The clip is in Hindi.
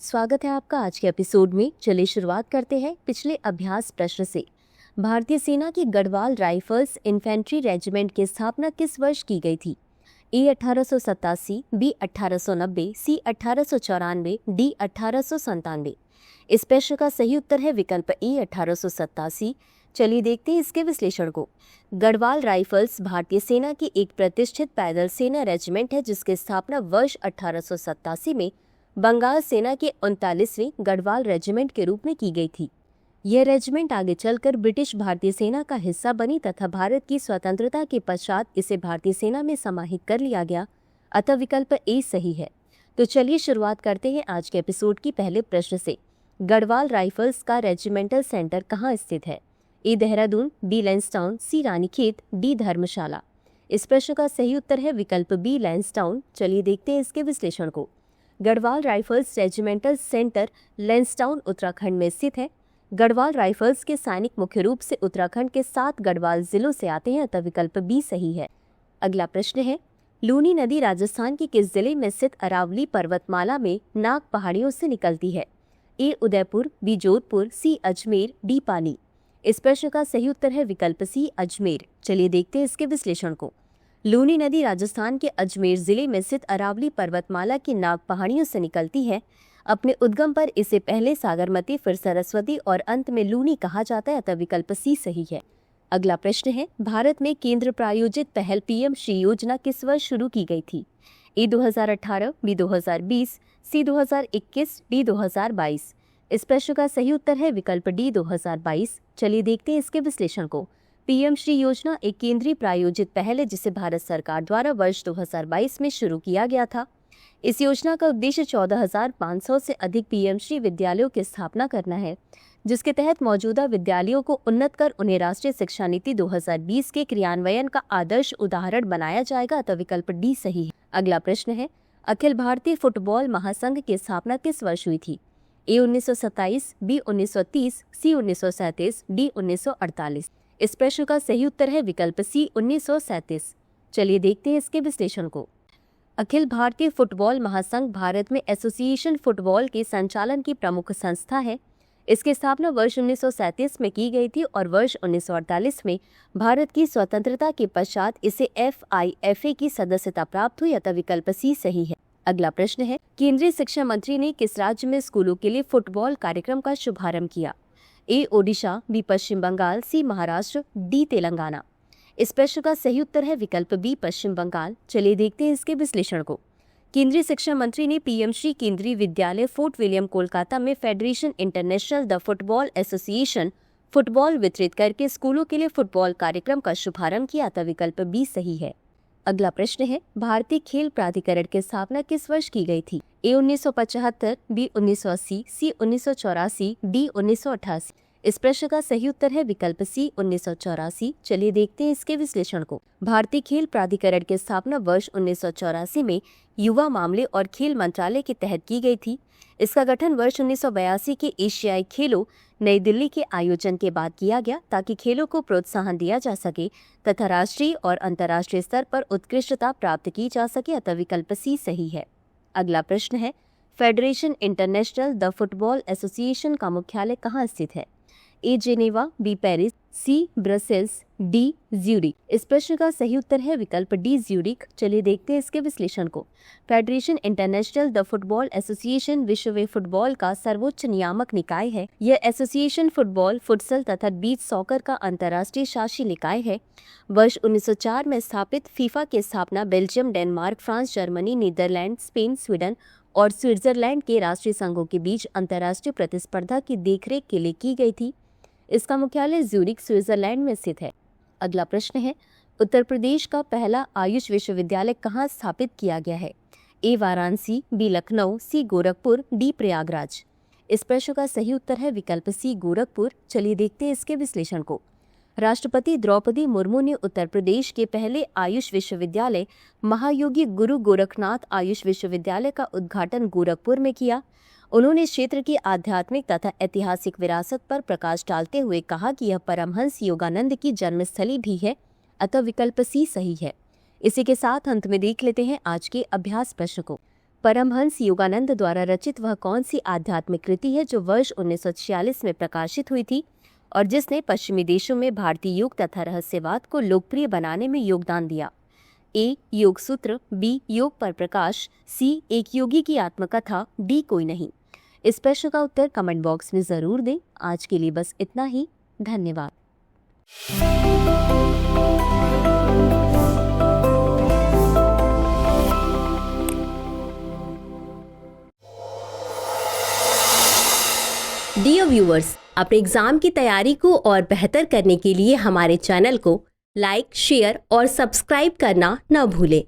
स्वागत है आपका आज के एपिसोड में। चलिए शुरुआत करते हैं पिछले अभ्यास प्रश्न से। भारतीय सेना की गढ़वाल राइफल्स इन्फेंट्री रेजिमेंट की स्थापना किस वर्ष की गई थी? ए 1887, बी 1890, सी 1894, डी 1897। इस प्रश्न का सही उत्तर है विकल्प ए 1887। चलिए देखते हैं इसके विश्लेषण को। गढ़वाल राइफल्स भारतीय सेना की एक प्रतिष्ठित पैदल सेना रेजिमेंट है जिसकी स्थापना वर्ष 1887 में बंगाल सेना के 39वें गढ़वाल रेजिमेंट के रूप में की गई थी। यह रेजिमेंट आगे चलकर ब्रिटिश भारतीय सेना का हिस्सा बनी तथा भारत की स्वतंत्रता के पश्चात इसे भारतीय सेना में समाहित कर लिया गया, अतः विकल्प ए सही है। तो चलिए शुरुआत करते हैं आज के एपिसोड की पहले प्रश्न से। गढ़वाल राइफल्स का रेजिमेंटल सेंटर कहाँ स्थित है? ए देहरादून, बी लैंसडाउन, सी रानीखेत, डी धर्मशाला। इस प्रश्न का सही उत्तर है विकल्प बी लैंसडाउन। चलिए देखते हैं इसके विश्लेषण को। Garhwal rifles regimental centre Lansdowne Uttarakhand में स्थित है। गढ़वाल राइफल्स के सैनिक मुख्य रूप से उत्तराखंड के 7 गढ़वाल जिलों से आते हैं, अतः विकल्प बी सही है। अगला प्रश्न है, लूनी नदी राजस्थान के किस जिले में स्थित अरावली पर्वतमाला में नाग पहाड़ियों से निकलती है? ए उदयपुर, बी जोधपुर, सी अजमेर, डी पाली। इस प्रश्न का सही उत्तर है विकल्प सी अजमेर। चलिए देखते हैं इसके विश्लेषण को। लूनी नदी राजस्थान के अजमेर जिले में स्थित अरावली पर्वतमाला की नाग पहाड़ियों से निकलती है। अपने उद्गम पर इसे पहले सागरमती, फिर सरस्वती और अंत में लूनी कहा जाता है, अतः विकल्प सी सही है। अगला प्रश्न है, भारत में केंद्र प्रायोजित पहल पीएम श्री योजना किस वर्ष शुरू की गई थी? ए 2018, बी 2020, सी 2021, डी 2022। इस प्रश्न का सही उत्तर है विकल्प डी 2022। चलिए देखते हैं इसके विश्लेषण को। पीएम श्री योजना एक केंद्रीय प्रायोजित पहल है जिसे भारत सरकार द्वारा वर्ष 2022 में शुरू किया गया था। इस योजना का उद्देश्य 14,500 से अधिक पीएम श्री विद्यालयों की स्थापना करना है, जिसके तहत मौजूदा विद्यालयों को उन्नत कर उन्हें राष्ट्रीय शिक्षा नीति 2020 के क्रियान्वयन का आदर्श उदाहरण बनाया जाएगा, अतः विकल्प डी सही है। अगला प्रश्न है, अखिल भारतीय फुटबॉल महासंघ की स्थापना किस वर्ष हुई थी? ए 1927, बी 1930, सी 1937, डी 1948। इस प्रश्न का सही उत्तर है विकल्प सी 1937। चलिए देखते हैं इसके विश्लेषण को। अखिल भारतीय फुटबॉल महासंघ भारत में एसोसिएशन फुटबॉल के संचालन की प्रमुख संस्था है। इसकी स्थापना वर्ष 1937 में की गई थी और वर्ष 1948 में भारत की स्वतंत्रता के पश्चात इसे FIFA की सदस्यता प्राप्त हुई, अतः विकल्प सी सही है। अगला प्रश्न है, केंद्रीय शिक्षा मंत्री ने किस राज्य में स्कूलों के लिए फुटबॉल कार्यक्रम का शुभारंभ किया? ए ओडिशा, बी पश्चिम बंगाल, सी महाराष्ट्र, डी तेलंगाना। इस प्रश्न का सही उत्तर है विकल्प बी पश्चिम बंगाल। चलिए देखते हैं इसके विश्लेषण को। केंद्रीय शिक्षा मंत्री ने पीएम श्री केंद्रीय विद्यालय फोर्ट विलियम कोलकाता में federation international the football association football वितरित करके स्कूलों के लिए फुटबॉल कार्यक्रम का शुभारंभ किया, था विकल्प बी सही है। अगला प्रश्न है, भारतीय खेल प्राधिकरण की स्थापना किस वर्ष की गई थी? ए 1975, बी 1980, सी 1984, डी 1988। इस प्रश्न का सही उत्तर है विकल्प सी 1984। चलिए देखते हैं इसके विश्लेषण को। भारतीय खेल प्राधिकरण की स्थापना वर्ष 1984 में युवा मामले और खेल मंत्रालय के तहत की गई थी। इसका गठन वर्ष 1982 के एशियाई खेलों नई दिल्ली के आयोजन के बाद किया गया ताकि खेलों को प्रोत्साहन दिया जा सके तथा राष्ट्रीय और अंतर्राष्ट्रीय स्तर पर उत्कृष्टता प्राप्त की जा सके, अतः विकल्प सी सही है। अगला प्रश्न है, federation international the football association का मुख्यालय कहाँ स्थित है? ए जेनेवा, बी पेरिस, सी ब्रसेल्स, डी ज्यूरिक। इस प्रश्न का सही उत्तर है विकल्प डी ज्यूरिक। चलिए देखते हैं इसके विश्लेषण को। Federation international the football association विश्व में फुटबॉल का सर्वोच्च नियामक निकाय है। यह एसोसिएशन फुटबॉल, फुटसल तथा बीच सॉकर का अंतर्राष्ट्रीय शासी निकाय है। वर्ष 1904 में स्थापित फीफा की स्थापना Belgium, Denmark, France, Germany, Netherland, Spain, Sweden और स्विट्जरलैंड के राष्ट्रीय संघों के बीच अंतर्राष्ट्रीय प्रतिस्पर्धा की देखरेख के लिए की गई थी। इसका मुख्यालय ज्यूरिक, स्विट्जरलैंड में स्थित है। अगला प्रश्न है, उत्तर प्रदेश का पहला आयुष विश्वविद्यालय कहाँ स्थापित किया गया है? ए वाराणसी, बी लखनऊ, सी गोरखपुर, डी प्रयागराज। इस प्रश्न का सही उत्तर है विकल्प सी गोरखपुर। चलिए देखते हैं इसके विश्लेषण को। राष्ट्रपति द्रौपदी मुर्मू ने उत्तर प्रदेश के पहले आयुष विश्वविद्यालय महायोगी गुरु गोरखनाथ आयुष विश्वविद्यालय का उद्घाटन गोरखपुर में किया। उन्होंने क्षेत्र की आध्यात्मिक तथा ऐतिहासिक विरासत पर प्रकाश डालते हुए कहा कि यह परमहंस योगानंद की जन्मस्थली भी है, अतः विकल्प सी सही है। इसी के साथ अंत में देख लेते हैं आज के अभ्यास प्रश्न को। परमहंस योगानंद द्वारा रचित वह कौन सी आध्यात्मिक कृति है जो वर्ष 1946 में प्रकाशित हुई थी और जिसने पश्चिमी देशों में भारतीय योग तथा रहस्यवाद को लोकप्रिय बनाने में योगदान दिया? ए. योग सूत्र, बी. योग पर प्रकाश, सी. एक योगी की आत्मकथा, डी. कोई नहीं। इस प्रश्न का उत्तर कमेंट बॉक्स में जरूर दें। आज के लिए बस इतना ही। धन्यवाद। डियर व्यूअर्स, अपने एग्जाम की तैयारी को और बेहतर करने के लिए हमारे चैनल को लाइक, शेयर और सब्सक्राइब करना न भूलें।